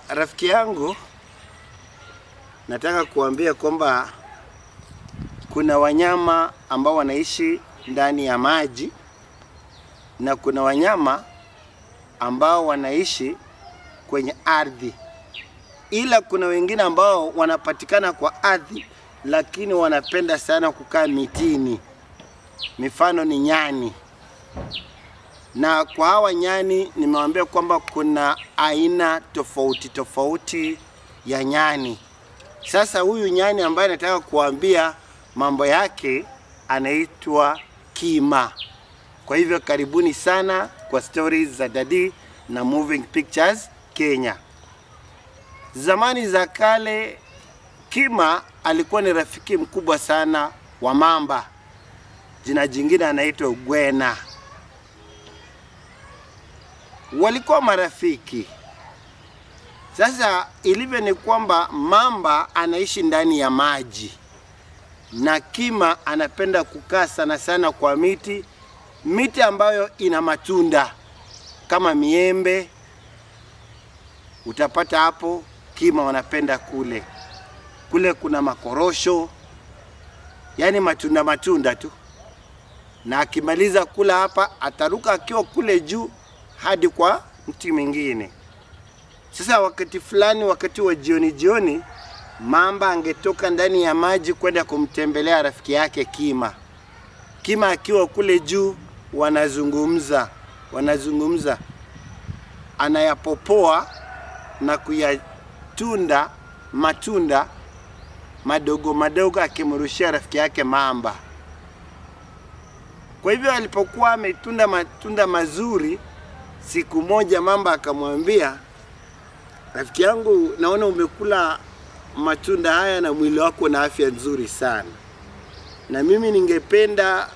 Rafiki yangu, nataka kuambia kwamba kuna wanyama ambao wanaishi ndani ya maji na kuna wanyama ambao wanaishi kwenye ardhi. Ila kuna wengine ambao wanapatikana kwa ardhi lakini wanapenda sana kukaa mitini. Mifano ni nyani. Na kwa hawa nyani nimewaambia kwamba kuna aina tofauti tofauti ya nyani. Sasa huyu nyani ambaye nataka kuambia mambo yake anaitwa kima. Kwa hivyo karibuni sana kwa stories za Daddy na Moving Pictures Kenya. Zamani za kale kima alikuwa ni rafiki mkubwa sana wa mamba. Jina jingine anaitwa gwena. Walikuwa marafiki. Sasa ilivyo ni kwamba mamba anaishi ndani ya maji na kima anapenda kukaa sana sana kwa miti ambayo ina matunda kama miembe. Utapata hapo kima wanapenda kule kuna makorosho, yani matunda tu. Na akimaliza kula hapa ataruka akiwa kule juu hadi kwa mti mwingine. Sasa wakati fulani, wakati wa jioni, mamba angetoka ndani ya maji kwenda kumtembelea rafiki yake kima. Kima akiwa kule juu wanazungumza. Anayapopoa na kuyatunda matunda madogo akimrushia rafiki yake mamba. Kwa hivyo alipokuwa ametunda matunda mazuri, siku moja mamba akamwambia, rafiki yangu, naona umekula matunda haya na mwili wako na afya nzuri sana. Na mimi ningependa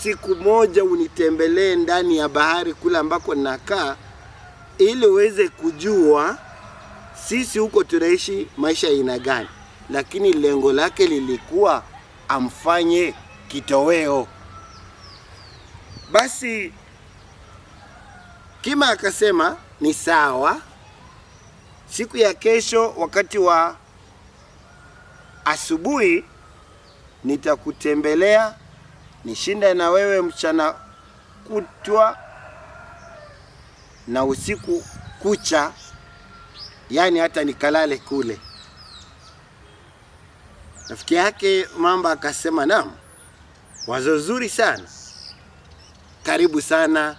siku moja unitembelee ndani ya bahari kule ambako ninakaa, ili uweze kujua sisi huko tunaishi maisha aina gani. Lakini lengo lake lilikuwa amfanye kitoweo. Basi kima akasema ni sawa. Siku ya kesho wakati wa asubuhi nitakutembelea, nishinde na wewe mchana kutwa na usiku kucha, yani hata nikalale kule. Rafiki yake mamba akasema naam, wazo zuri sana. Karibu sana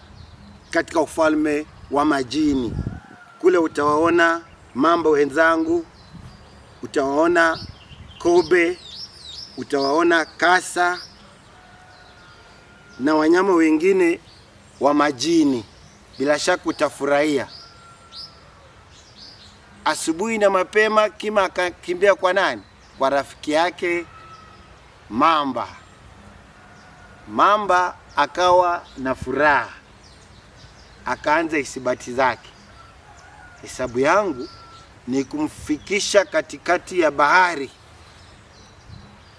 katika ufalme wa majini. Kule utawaona mamba wenzangu, utawaona kobe, utawaona kasa na wanyama wengine wa majini. Bila shaka utafurahia. Asubuhi na mapema kima akakimbia kwa nani? Kwa rafiki yake mamba. Mamba akawa na furaha. Akaanza hisabati zake. Hesabu yangu ni kumfikisha katikati ya bahari.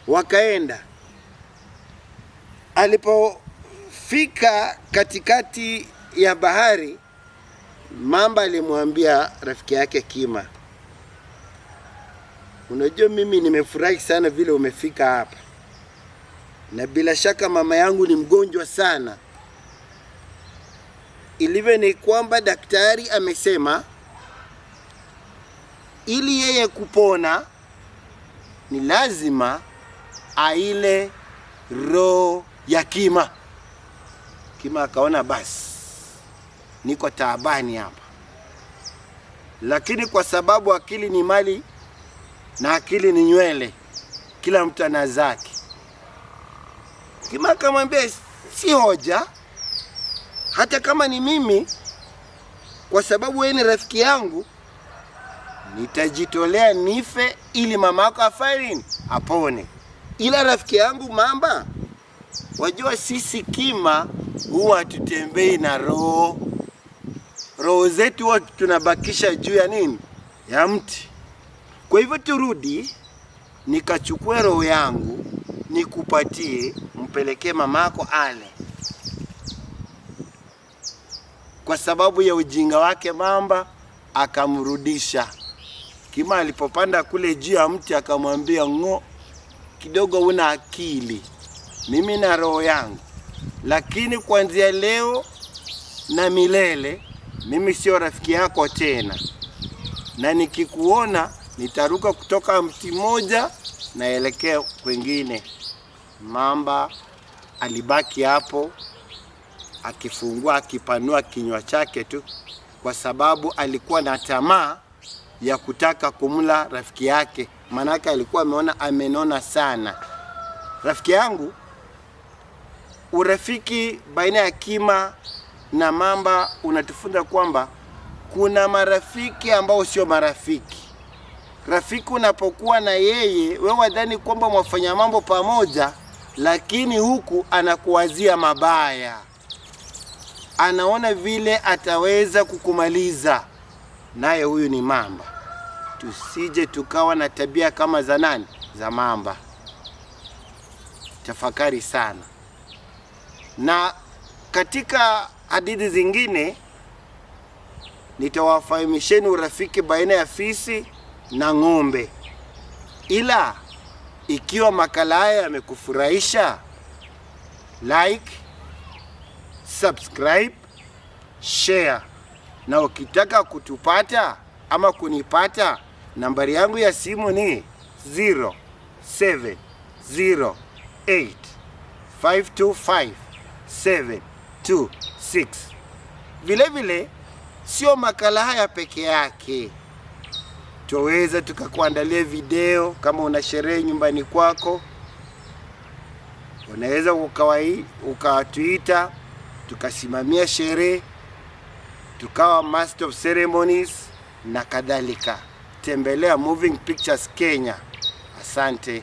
Wakaenda. Alipofika katikati ya bahari, mamba alimwambia rafiki yake kima, unajua mimi nimefurahi sana vile umefika hapa. Na bila shaka mama yangu ni mgonjwa sana. Ilivyo ni kwamba daktari amesema ili yeye kupona ni lazima aile roho ya kima. Kima akaona basi niko taabani hapa. Lakini kwa sababu akili ni mali na akili ni nywele, kila mtu ana zake. Kima akamwambia si hoja, hata kama ni mimi, kwa sababu wewe ni rafiki yangu, nitajitolea nife ili mamako afanye apone. Ila rafiki yangu mamba, wajua sisi kima huwa tutembei na roho. Roho zetu huwa tunabakisha juu ya nini? Ya mti. Kwa hivyo turudi, nikachukue roho yangu, nikupatie, mpelekee mamako ale. Kwa sababu ya ujinga wake mamba akamrudisha. Kima alipopanda kule juu ya mti akamwambia, ngo, kidogo una akili, mimi na roho yangu, lakini kuanzia leo na milele mimi sio rafiki yako tena, na nikikuona nitaruka kutoka mti moja naelekea kwingine. Mamba alibaki hapo akipanua kinywa chake tu, kwa sababu alikuwa na tamaa ya kutaka kumla rafiki yake, manake alikuwa amenona sana. Rafiki yangu, urafiki baina ya kima na mamba unatufunza kwamba kuna marafiki ambao sio marafiki. Rafiki unapokuwa na yeye, wewe wadhani kwamba mwafanya mambo pamoja, lakini huku anakuwazia mabaya, anaona vile ataweza kukumaliza. Naye huyu ni mamba. Tusije tukawa na tabia kama za nani? Za mamba. Tafakari sana. Na katika hadithi zingine nitawafahamisheni urafiki baina ya fisi na ng'ombe. Ila ikiwa makala haya yamekufurahisha, like, subscribe, share. Na ukitaka kutupata ama kunipata, nambari yangu ya simu ni 0708525726. Vile vile sio makala haya peke yake, tuweza tukakuandalia video. Kama una sherehe nyumbani kwako, unaweza ukatuita tukasimamia sherehe, tukawa master of ceremonies na kadhalika. Tembelea Moving Pictures Kenya. Asante.